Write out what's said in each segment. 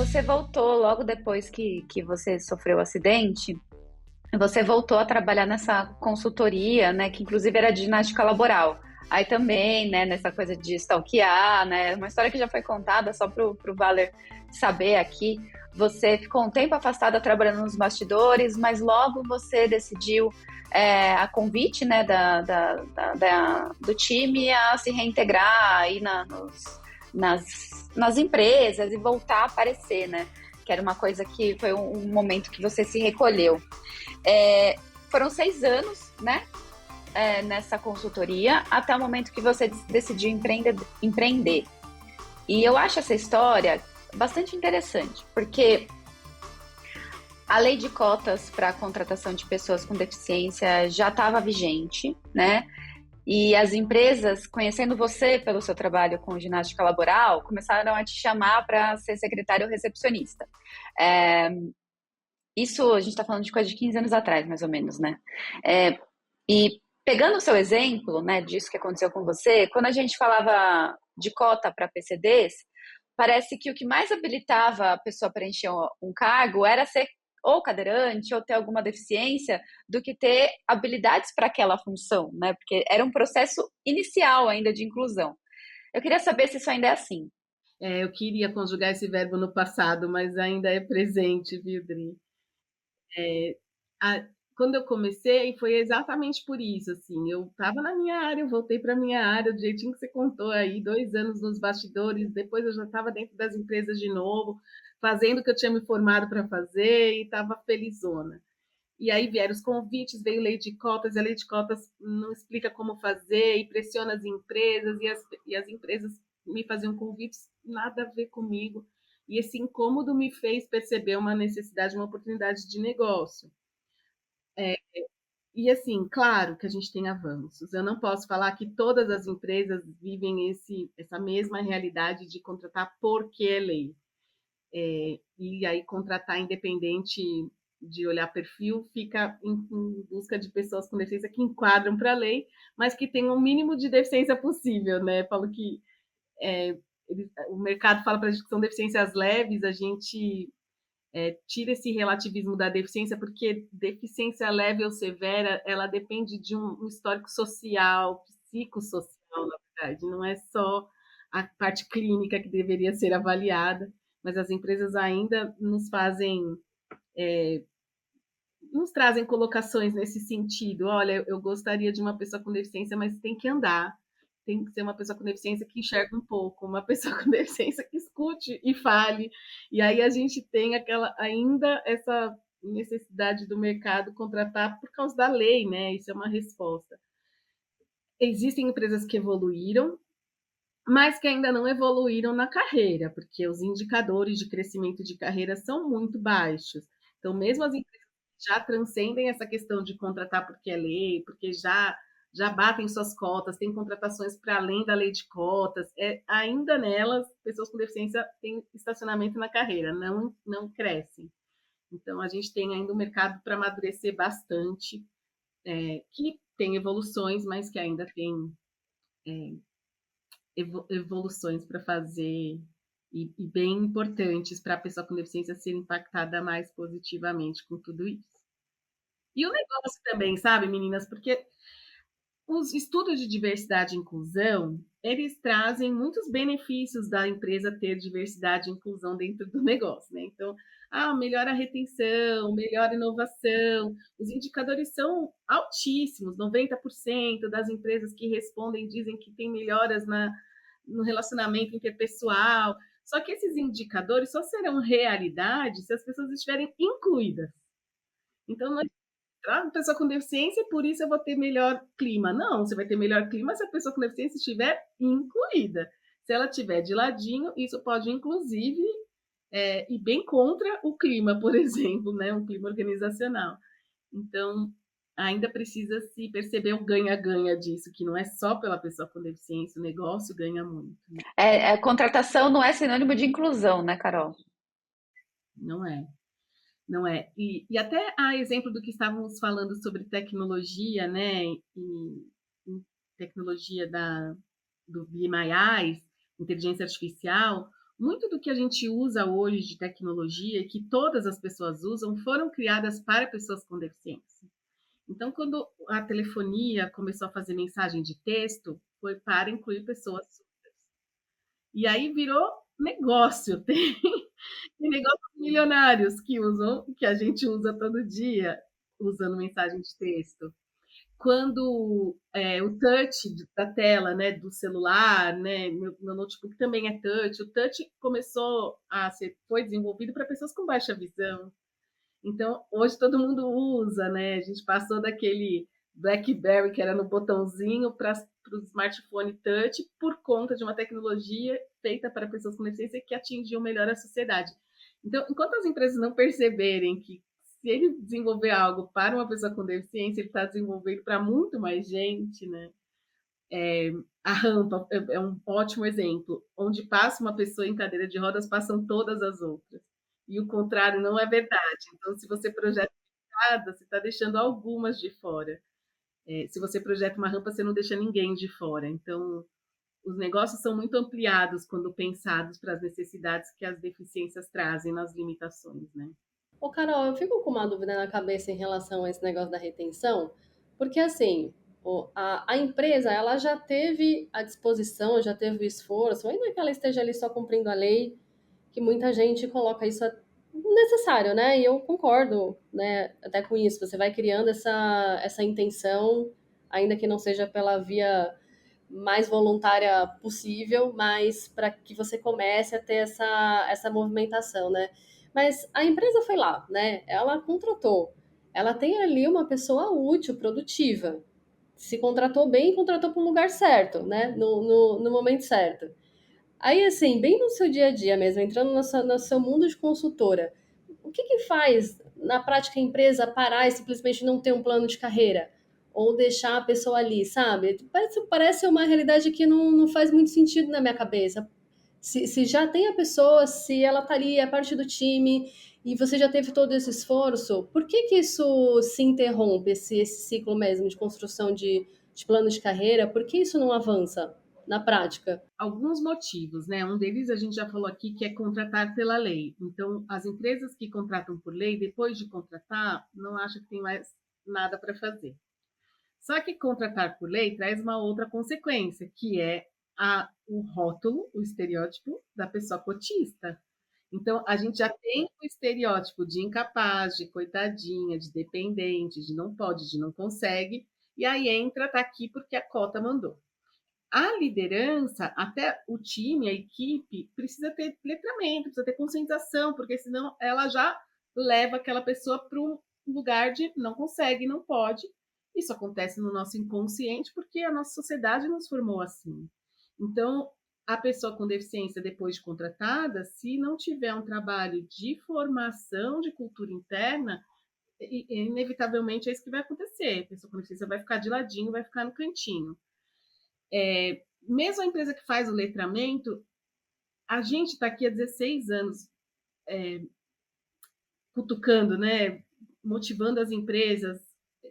você voltou logo depois que você sofreu o acidente, você voltou a trabalhar nessa consultoria, né, que inclusive era de ginástica laboral. Aí também, né, nessa coisa de stalkear, né, uma história que já foi contada, só pro Valer saber aqui, você ficou um tempo afastada trabalhando nos bastidores, mas logo você decidiu, a convite, né, do time a se reintegrar aí nas empresas e voltar a aparecer, né, que era uma coisa que foi um momento que você se recolheu. Foram 6 anos, né, nessa consultoria, até o momento que você decidiu empreender. E eu acho essa história bastante interessante, porque a lei de cotas para a contratação de pessoas com deficiência já estava vigente, né? E as empresas, conhecendo você pelo seu trabalho com ginástica laboral, começaram a te chamar para ser secretário ou recepcionista. Isso a gente está falando de coisa de 15 anos atrás, mais ou menos, né? E pegando o seu exemplo, né, disso que aconteceu com você, quando a gente falava de cota para PCDs, parece que o que mais habilitava a pessoa para preencher um cargo era ser ou cadeirante ou ter alguma deficiência do que ter habilidades para aquela função, né? Porque era um processo inicial ainda de inclusão. Eu queria saber se isso ainda é assim. Eu queria conjugar esse verbo no passado, mas ainda é presente, viu, Dri? É, a- Quando eu comecei, foi exatamente por isso, assim, eu estava na minha área, eu voltei para a minha área, do jeitinho que você contou aí, 2 anos nos bastidores, depois eu já estava dentro das empresas de novo, fazendo o que eu tinha me formado para fazer e estava felizona. E aí vieram os convites, veio lei de cotas, e a lei de cotas não explica como fazer e pressiona as empresas, e as empresas me faziam convites, nada a ver comigo. E esse incômodo me fez perceber uma necessidade, uma oportunidade de negócio. E assim, claro que a gente tem avanços. Eu não posso falar que todas as empresas vivem essa mesma realidade de contratar porque é lei. E aí contratar independente de olhar perfil, fica em busca de pessoas com deficiência que enquadram para a lei, mas que tenham o mínimo de deficiência possível, né? Falo que o mercado fala para a gente que são deficiências leves, a gente tira esse relativismo da deficiência, porque deficiência leve ou severa, ela depende de um histórico social, psicossocial, na verdade, não é só a parte clínica que deveria ser avaliada, mas as empresas ainda nos trazem colocações nesse sentido. Olha, eu gostaria de uma pessoa com deficiência, mas tem que andar. Tem que ser uma pessoa com deficiência que enxerga um pouco, uma pessoa com deficiência que escute e fale. E aí a gente tem ainda essa necessidade do mercado contratar por causa da lei, né? Isso é uma resposta. Existem empresas que evoluíram, mas que ainda não evoluíram na carreira, porque os indicadores de crescimento de carreira são muito baixos. Então, mesmo as empresas que já transcendem essa questão de contratar porque é lei, porque já batem suas cotas, têm contratações para além da lei de cotas, ainda nelas, pessoas com deficiência têm estacionamento na carreira, não crescem. Então, a gente tem ainda um mercado para amadurecer bastante, que tem evoluções, mas que ainda tem evoluções para fazer e bem importantes para a pessoa com deficiência ser impactada mais positivamente com tudo isso. E o negócio também, sabe, meninas, porque os estudos de diversidade e inclusão, eles trazem muitos benefícios da empresa ter diversidade e inclusão dentro do negócio, né? Então, melhora a retenção, melhora a inovação, os indicadores são altíssimos, 90% das empresas que respondem dizem que tem melhoras no relacionamento interpessoal. Só que esses indicadores só serão realidade se as pessoas estiverem incluídas. Então, não uma pessoa com deficiência e por isso eu vou ter melhor clima. Não, você vai ter melhor clima se a pessoa com deficiência estiver incluída. Se ela estiver de ladinho, isso pode, inclusive, ir bem contra o clima, por exemplo, né? Um clima organizacional. Então, ainda precisa se perceber o ganha-ganha disso, que não é só pela pessoa com deficiência, o negócio ganha muito, né? Contratação não é sinônimo de inclusão, né, Carol? Não é. Não é. E até a exemplo do que estávamos falando sobre tecnologia, né? E tecnologia do Be My Eyes, inteligência artificial, muito do que a gente usa hoje de tecnologia e que todas as pessoas usam foram criadas para pessoas com deficiência. Então, quando a telefonia começou a fazer mensagem de texto, foi para incluir pessoas surdas. E aí virou negócio. Tem negócios milionários que usam, que a gente usa todo dia, usando mensagem de texto. Quando o touch da tela, né, do celular, né, meu notebook também é touch. O touch começou a ser, foi desenvolvido para pessoas com baixa visão. Então, hoje todo mundo usa, né? A gente passou daquele BlackBerry que era no botãozinho para o smartphone touch por conta de uma tecnologia feita para pessoas com deficiência que atingiu melhor a sociedade. Então, enquanto as empresas não perceberem que se ele desenvolver algo para uma pessoa com deficiência, ele está desenvolvendo para muito mais gente, né? A rampa é um ótimo exemplo. Onde passa uma pessoa em cadeira de rodas, passam todas as outras. E o contrário não é verdade. Então, se você projeta escada, você está deixando algumas de fora. Se você projeta uma rampa, você não deixa ninguém de fora. Então, os negócios são muito ampliados quando pensados para as necessidades que as deficiências trazem nas limitações, né? Ô, Carol, eu fico com uma dúvida na cabeça em relação a esse negócio da retenção, porque assim, a empresa ela já teve a disposição, já teve o esforço, ainda que ela esteja ali só cumprindo a lei, que muita gente coloca isso necessário, né? E eu concordo, né, até com isso. Você vai criando essa intenção, ainda que não seja pela via mais voluntária possível, mas para que você comece a ter essa movimentação, né? Mas a empresa foi lá, né? Ela contratou. Ela tem ali uma pessoa útil, produtiva. Se contratou bem, contratou para o lugar certo, né? No momento certo. Aí, assim, bem no seu dia a dia mesmo, entrando no seu mundo de consultora, o que que faz, na prática, a empresa parar e simplesmente não ter um plano de carreira? Ou deixar a pessoa ali, sabe? Parece uma realidade que não faz muito sentido na minha cabeça. Se já tem a pessoa, se ela tá ali, é parte do time, e você já teve todo esse esforço, por que que isso se interrompe, esse ciclo mesmo de construção de plano de carreira? Por que isso não avança na prática? Alguns motivos, né? Um deles a gente já falou aqui, que é contratar pela lei. Então, as empresas que contratam por lei, depois de contratar, não acham que tem mais nada para fazer. Só que contratar por lei traz uma outra consequência, que é o rótulo, o estereótipo da pessoa cotista. Então, a gente já tem o estereótipo de incapaz, de coitadinha, de dependente, de não pode, de não consegue, e aí entra, tá aqui porque a cota mandou. A liderança, até o time, a equipe, precisa ter letramento, precisa ter conscientização, porque senão ela já leva aquela pessoa para um lugar de não consegue, não pode. Isso acontece no nosso inconsciente porque a nossa sociedade nos formou assim. Então, a pessoa com deficiência, depois de contratada, se não tiver um trabalho de formação de cultura interna, inevitavelmente é isso que vai acontecer. A pessoa com deficiência vai ficar de ladinho, vai ficar no cantinho. Mesmo a empresa que faz o letramento, a gente está aqui há 16 anos cutucando, né, motivando as empresas,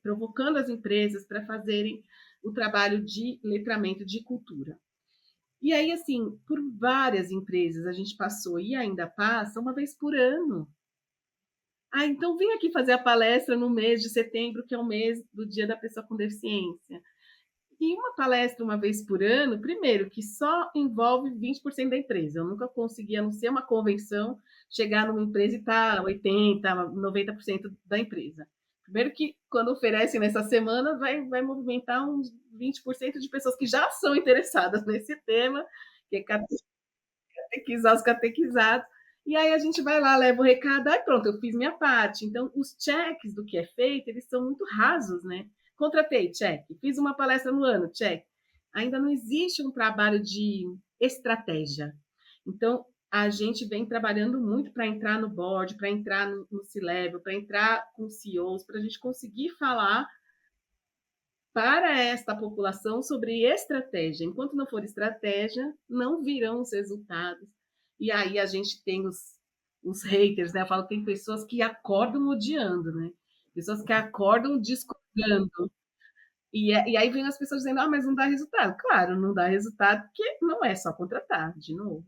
provocando as empresas para fazerem o trabalho de letramento de cultura. E aí, assim, por várias empresas a gente passou e ainda passa uma vez por ano. Então vem aqui fazer a palestra no mês de setembro, que é o mês do Dia da Pessoa com Deficiência. E uma palestra uma vez por ano, primeiro, que só envolve 20% da empresa. Eu nunca consegui, a não ser uma convenção, chegar numa empresa e estar 80%, 90% da empresa. Primeiro que, quando oferecem nessa semana, vai movimentar uns 20% de pessoas que já são interessadas nesse tema, que é catequizar os catequizados. E aí a gente vai lá, leva o recado, aí pronto, eu fiz minha parte. Então, os checks do que é feito, eles são muito rasos, né? Contratei, check. Fiz uma palestra no ano, check. Ainda não existe um trabalho de estratégia. Então, a gente vem trabalhando muito para entrar no board, para entrar no C-Level, para entrar com CEOs, para a gente conseguir falar para esta população sobre estratégia. Enquanto não for estratégia, não virão os resultados. E aí a gente tem os haters, né? Eu falo que tem pessoas que acordam odiando, né? Pessoas que acordam discordando. E aí vem as pessoas dizendo, mas não dá resultado. Claro, não dá resultado porque não é só contratar, de novo.